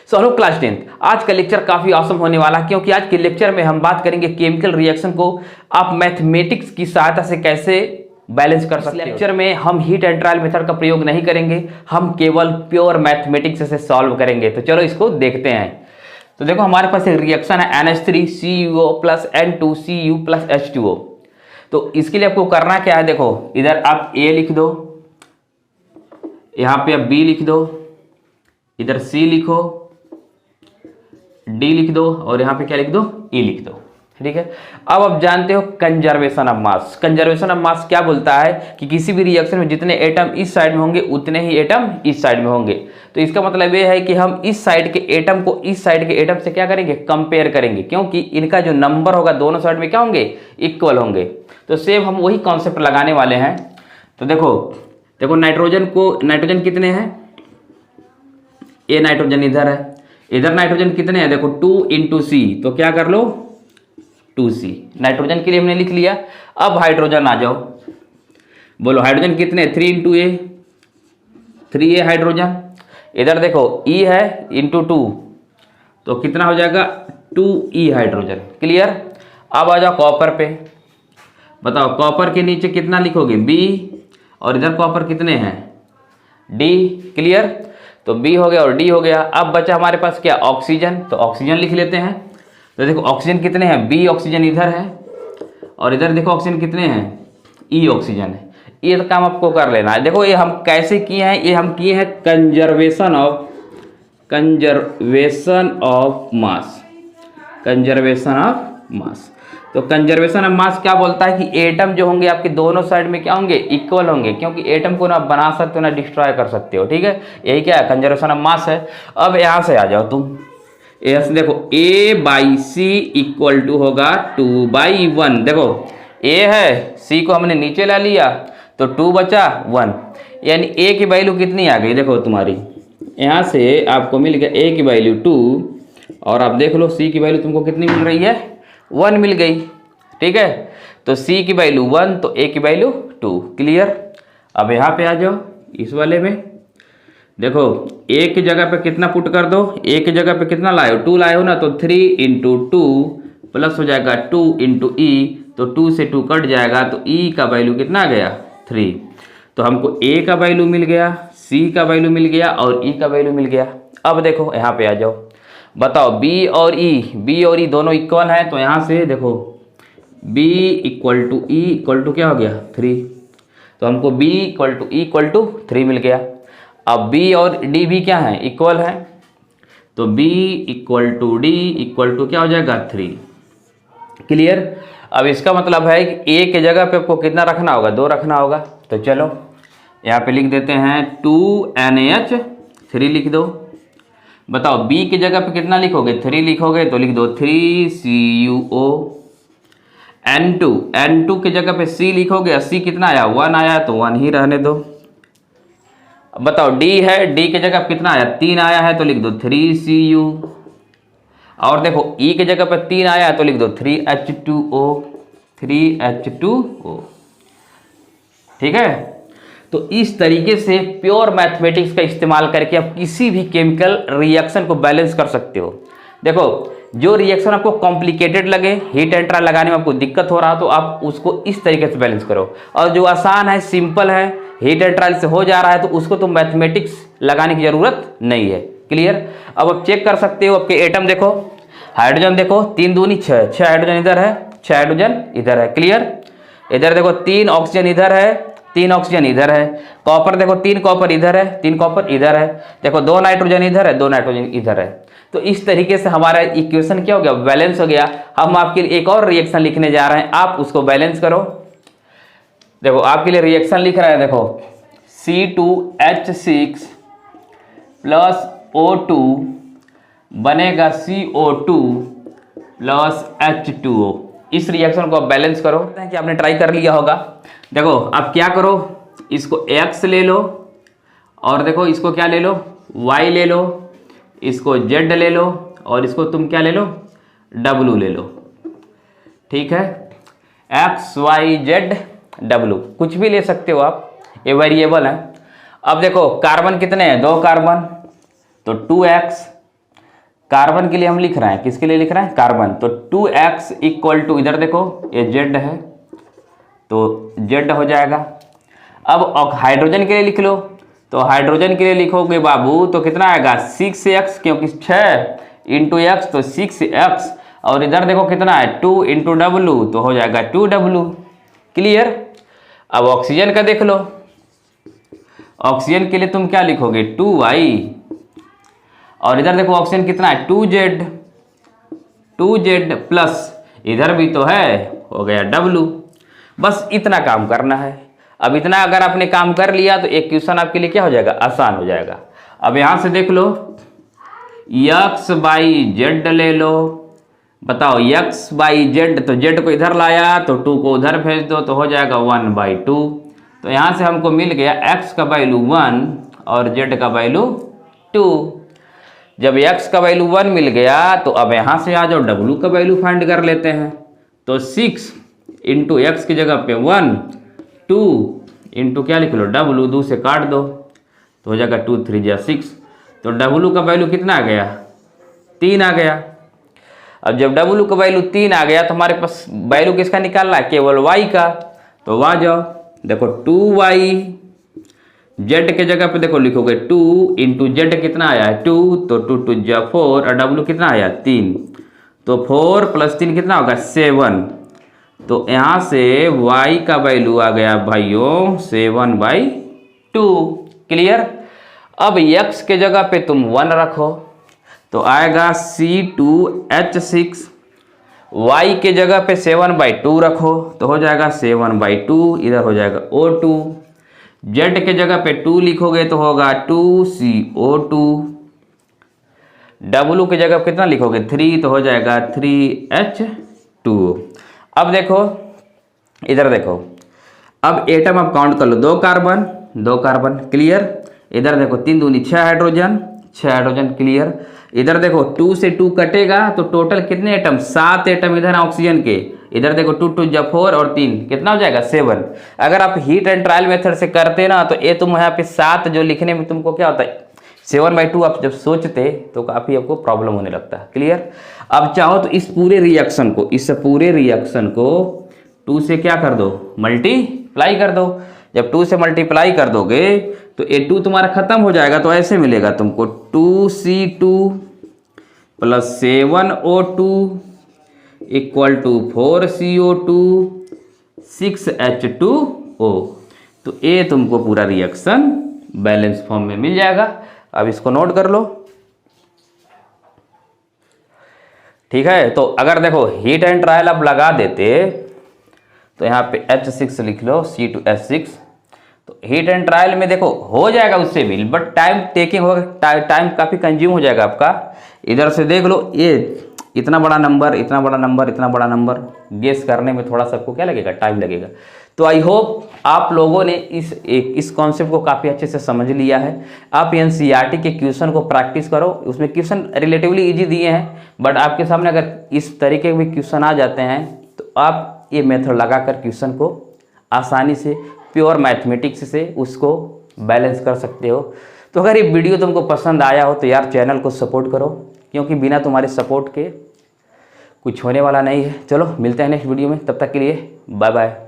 So hello class 10th, आज का lecture काफी ऑसम होने वाला है क्योंकि आज के लेक्चर में हम बात करेंगे केमिकल रिएक्शन को आप मैथमेटिक्स की सहायता से कैसे बैलेंस कर सकते हो। लेक्चर में हम हीट एंड ट्रायल मेथड का प्रयोग नहीं करेंगे, हम केवल प्योर मैथमेटिक्स से सॉल्व करेंगे। तो चलो इसको देखते हैं। तो देखो हमारे पास एक रिएक्शन है NH3CuO plus N2Cu plus H2O। तो इसके लिए आपको करना क्या है, देखो इधर आप A लिख दो, यहाँ पे आप B लिख दो, इधर C लिखो, D लिख दो और यहाँ पे क्या लिख दो, E लिख दो। ठीक है। अब आप जानते हो conservation of mass. Conservation of mass क्या बोलता है कि किसी भी रिएक्शन में जितने एटम इस साइड में होंगे उतने ही एटम इस साइड में होंगे। तो इसका मतलब ये है कि हम इस साइड के एटम को इस साइड के एटम से क्या करेंगे, कंपेयर करेंगे, क्योंकि इनका जो नंबर होगा दोनों साइड में क्या होंगे, इक्वल होंगे। तो सेम हम वही कॉन्सेप्ट लगाने वाले हैं। तो देखो नाइट्रोजन कितने हैं, ये नाइट्रोजन इधर है, इधर नाइट्रोजन कितने हैं, देखो 2 × C, तो क्या कर लो 2C। नाइट्रोजन के लिए हमने लिख लिया। अब हाइड्रोजन आ जाओ, बोलो हाइड्रोजन कितने, 3 × A, 3A हाइड्रोजन। इधर देखो E है × 2, तो कितना हो जाएगा 2E हाइड्रोजन। क्लियर। अब आ जाओ कॉपर पे, बताओ कॉपर के नीचे कितना लिखोगे, B, और इधर कॉपर कितने हैं, D। क्लियर। तो B हो गया और D हो गया। अब बचा हमारे पास क्या, ऑक्सीजन। तो ऑक्सीजन लिख लेते हैं। तो देखो ऑक्सीजन कितने हैं, B ऑक्सीजन इधर है और इधर देखो ऑक्सीजन कितने हैं, E ऑक्सीजन है। ये तो काम आपको कर लेना है। देखो ये हम कैसे किए हैं, ये हम किए हैं conservation of mass. Conservation of mass. तो कंजर्वेशन ऑफ मास क्या बोलता है कि एटम जो होंगे आपके दोनों साइड में क्या होंगे, इक्वल होंगे, क्योंकि एटम को ना बना सकते हो ना डिस्ट्रॉय कर सकते हो। ठीक है, यही क्या है, कंजर्वेशन ऑफ मास है। अब यहां से आ जाओ तुम, यहां से देखो A/C इक्वल टू होगा 2/1। देखो A है, C को हमने नीचे ला लिया तो 2 बचा 1, यानी A की वैल्यू कितनी आ गई, देखो तुम्हारी यहां से आपको मिल गया A की वैल्यू 2 और आप देख लो C की वैल्यू तुमको कितनी मिल रही है, 1 मिल गई। ठीक है, तो C की वैल्यू 1 तो A की वैल्यू 2। क्लियर। अब यहाँ पे आ जाओ इस वाले में, देखो A की जगह पे कितना पुट कर दो, A की जगह पे कितना लाए हो, 2 लाए हो ना, तो 3 × 2 प्लस हो जाएगा 2 × E, तो 2 से 2 कट जाएगा, तो E का वैल्यू कितना आ गया, 3। तो हमको A का वैल्यू मिल गया, C का वैल्यू मिल गया और E का वैल्यू मिल गया। अब देखो यहाँ पे आ जाओ, बताओ B और E दोनों इक्वल हैं, तो यहाँ से देखो B = E = क्या हो गया, 3। तो हमको B = E = 3 मिल गया। अब B और D भी क्या है, इक्वल है, तो B = D = क्या हो जाएगा, 3। क्लियर। अब इसका मतलब है कि A के जगह पे आपको कितना रखना होगा, 2 रखना होगा। तो चलो यहाँ पे लिख देते हैं 2NH3 लिख दो। बताओ B की जगह पे कितना लिखोगे, 3 लिखोगे, तो लिख दो 3CuO। N2 की जगह पे C लिखोगे, C कितना आया, 1 आया, तो 1 ही रहने दो। बताओ D है, D की जगह पे कितना आया, 3 आया है, तो लिख दो 3Cu। और देखो E की जगह पे 3 आया है, तो लिख दो 3H2O। ठीक है। तो इस तरीके से प्योर मैथमेटिक्स का इस्तेमाल करके आप किसी भी केमिकल रिएक्शन को बैलेंस कर सकते हो। देखो जो रिएक्शन आपको कॉम्प्लिकेटेड लगे, हीट एंड ट्रायल लगाने में आपको दिक्कत हो रहा हो, तो आप उसको इस तरीके से बैलेंस करो, और जो आसान है, सिंपल है, हीट एंड ट्रायल से हो जा रहा है, तो उसको तो मैथमेटिक्स लगाने की जरूरत नहीं है। क्लियर। अब आप चेक कर सकते हो, आपके एटम देखो, हाइड्रोजन देखो 3 दूनी 6, 6 हाइड्रोजन इधर है, 6 हाइड्रोजन इधर है। क्लियर। इधर देखो 3 ऑक्सीजन इधर है, 3 ऑक्सीजन इधर है। कॉपर देखो 3 कॉपर इधर है, 3 कॉपर इधर है। देखो 2 नाइट्रोजन इधर है, 2 नाइट्रोजन इधर है। तो इस तरीके से हमारा इक्वेशन क्या हो गया, बैलेंस हो गया। हम आपके लिए एक और रिएक्शन लिखने जा रहे हैं, आप उसको बैलेंस करो। देखो आपके लिए रिएक्शन लिख रहा है, देखो C2H6 प्लस O2 बनेगा CO2 प्लस H2O। इस रिएक्शन को आप बैलेंस करो, कि आपने ट्राई कर लिया होगा। देखो आप क्या करो, इसको X ले लो और देखो इसको क्या ले लो, Y ले लो, इसको Z ले लो और इसको तुम क्या ले लो, W ले लो। ठीक है, X Y Z W कुछ भी ले सकते हो आप, ये वेरिएबल है। अब देखो कार्बन कितने हैं, 2 कार्बन, तो 2x कार्बन के लिए हम लिख रहे हैं, किसके लिए लिख रहे हैं, कार्बन। तो 2x इक्वल टू, इधर देखो ये z है तो z हो जाएगा। अब हाइड्रोजन के लिए लिख लो, तो हाइड्रोजन के लिए लिखोगे बाबू तो कितना आएगा 6x, क्योंकि 6 इंटू एक्स तो 6x, और इधर देखो कितना है 2 इंटू डब्लू तो हो जाएगा 2w। क्लियर। अब ऑक्सीजन का देख लो, ऑक्सीजन के लिए तुम क्या लिखोगे 2y, और इधर देखो ऑक्सीजन कितना है 2z प्लस इधर भी तो है, हो गया w। बस इतना काम करना है। अब इतना अगर आपने काम कर लिया तो एक क्वेश्चन आपके लिए क्या हो जाएगा, आसान हो जाएगा। अब यहां से देख लो x बाई जेड ले लो, बताओ x बाई जेड, तो z को इधर लाया तो 2 को उधर भेज दो तो हो जाएगा 1/2। तो यहां से हमको मिल गया x का वैल्यू 1 और z का वैल्यू 2। जब x का वैल्यू 1 मिल गया तो अब यहां से आ जाओ w का वैल्यू फाइंड कर लेते हैं। तो 6 इंटू एक्स की जगह पे 1, 2 इंटू क्या लिख लो w, 2 से काट दो तो हो जाएगा 2 3 जा 6। तो w का वैल्यू कितना आ गया 3 आ गया। अब जब w का वैल्यू 3 आ गया तो हमारे पास वैल्यू किसका निकालना है, केवल y का। तो वहां जाओ देखो 2y, z के जगह पे देखो लिखोगे 2 इंटू जेड कितना आया है 2, तो 2 2 जा 4 और w कितना आया 3, तो 4 प्लस 3 कितना होगा 7। तो यहां से y का वैल्यू आ गया भाइयों 7/2। क्लियर। अब x के जगह पे तुम 1 रखो तो आएगा C2H6, y के जगह पे 7/2 रखो तो हो जाएगा 7/2, इधर हो जाएगा O2। z के जगह पे 2 लिखोगे तो होगा 2CO2, w की जगह कितना लिखोगे 3 तो हो जाएगा 3H2। अब देखो इधर देखो, अब एटम आप काउंट कर लो, 2 कार्बन क्लियर। इधर देखो 3 दूनी 6 हाइड्रोजन क्लियर। इधर देखो 2 से 2 कटेगा तो टोटल कितने एटम 7 एटम इधर ऑक्सीजन के। इधर देखो 2 2 जा 4 और 3 कितना हो जाएगा 7। अगर आप हीट एंड ट्रायल मेथड से करते ना तो ये तुम यहाँ पे 7 जो लिखने में तुमको क्या होता है 7/2 आप जब सोचते तो काफी आपको प्रॉब्लम होने लगता है। क्लियर। अब चाहो तो इस पूरे रिएक्शन को 2 से क्या कर दो मल्टीप्लाई कर दो। जब 2 से मल्टीप्लाई कर दोगे तो ये 2 तुम्हारा खत्म हो जाएगा तो ऐसे मिलेगा तुमको 2C2 plus 7O2 equal to 4CO2 6H2O। तो ये तुमको पूरा रिएक्शन बैलेंस फॉर्म में मिल जाएगा। अब इसको नोट कर लो। ठीक है। तो अगर देखो हीट एंड ट्रायल आप लगा देते तो यहाँ पे H6 लिख लो C2H6। तो हीट एंड ट्रायल में देखो हो जाएगा उससे भी, बट टाइम टेकिंग होगा, टाइम काफी कंज्यूम हो जाएगा आपका। इधर से देख लो ये इतना बड़ा नंबर गेस करने में थोड़ा सा आपको क्या लगेगा टाइम लगेगा। तो आई होप आप लोगों ने इस कॉन्सेप्ट को काफ़ी अच्छे से समझ लिया है। आप एनसीईआरटी के क्वेश्चन को प्रैक्टिस करो, उसमें क्वेश्चन रिलेटिवली इजी दिए हैं, बट आपके सामने अगर इस तरीके के भी क्वेश्चन आ जाते हैं तो आप ये मेथड लगाकर क्वेश्चन को आसानी से प्योर मैथमेटिक्स से उसको बैलेंस कर सकते हो। तो अगर ये वीडियो तुमको पसंद आया हो तो यार चैनल को सपोर्ट करो, क्योंकि बिना तुम्हारे सपोर्ट के कुछ होने वाला नहीं है। चलो मिलते हैं नेक्स्ट वीडियो में, तब तक के लिए बाय बाय।